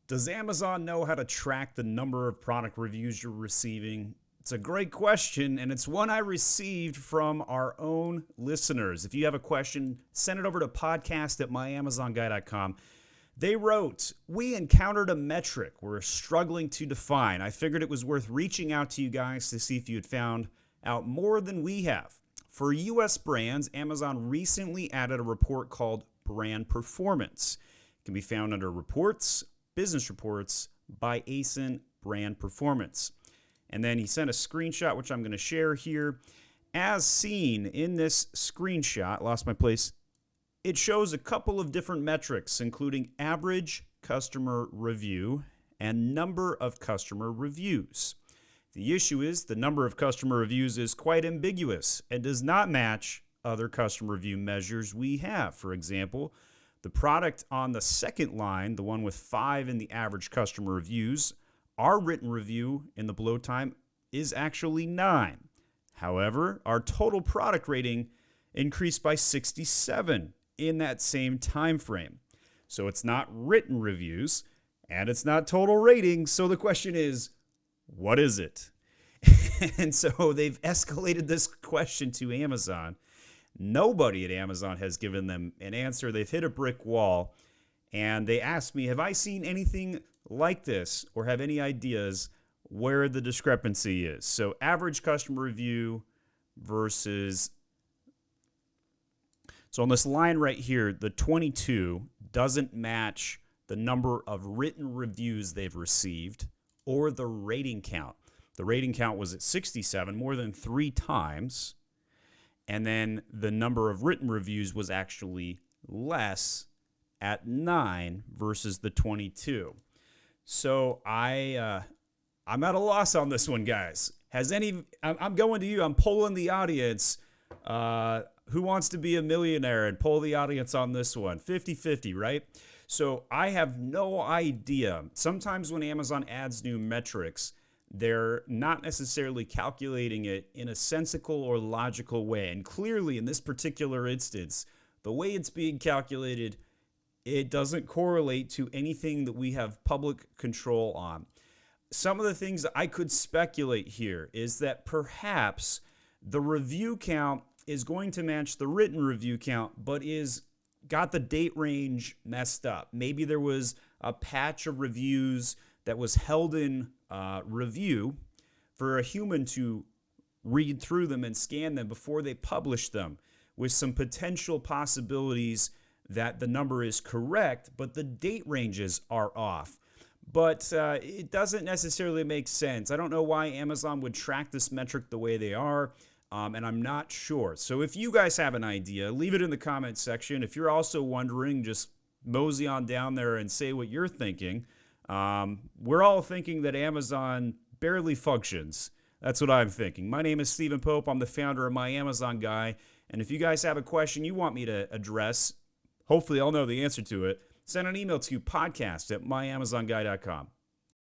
Does Amazon know how to track the number of product reviews you're receiving? It's a great question, and it's one I received from our own listeners. If you have a question, send it over to podcast@myamazonguy.com. They wrote, "We encountered a metric we're struggling to define. I figured it was worth reaching out to you guys to see if you had found out more than we have. For U.S. brands, Amazon recently added a report called Brand Performance. It can be found under Reports, Business Reports by ASIN Brand Performance." And then he sent a screenshot, which I'm going to share here. As seen in this screenshot, lost my place, it shows a couple of different metrics, including average customer review and number of customer reviews. The issue is the number of customer reviews is quite ambiguous and does not match other customer review measures we have. For example, the product on the second line, the one with 5 in the average customer reviews, our written review in the below time is actually 9. However, our total product rating increased by 67 in that same time frame. So it's not written reviews and it's not total rating. So the question is, what is it? And so they've escalated this question to Amazon. Nobody at Amazon has given them an answer. They've hit a brick wall. And they asked me, have I seen anything like this or have any ideas where the discrepancy is? So average customer review versus... So on this line right here, the 22 doesn't match the number of written reviews they've received or the rating count. The rating count was at 67, more than 3 times. And then the number of written reviews was actually less at 9 versus the 22. So I'm at a loss on this one, guys. I'm going to you. I'm polling the audience. Who wants to be a millionaire? And poll the audience on this one. 50-50, right? So I have no idea. Sometimes when Amazon adds new metrics, they're not necessarily calculating it in a sensical or logical way. And clearly in this particular instance, the way it's being calculated, it doesn't correlate to anything that we have public control on. Some of the things that I could speculate here is that perhaps the review count is going to match the written review count, but is got the date range messed up. Maybe there was a patch of reviews that was held in review for a human to read through them and scan them before they publish them, with some potential possibilities that the number is correct, but the date ranges are off. But it doesn't necessarily make sense. I don't know why Amazon would track this metric the way they are, and I'm not sure. So if you guys have an idea, leave it in the comments section. If you're also wondering, just mosey on down there and say what you're thinking. We're all thinking that Amazon barely functions. That's what I'm thinking. My name is Stephen Pope. I'm the founder of My Amazon Guy. And if you guys have a question you want me to address, hopefully I'll know the answer to it. Send an email to podcast@myamazonguy.com.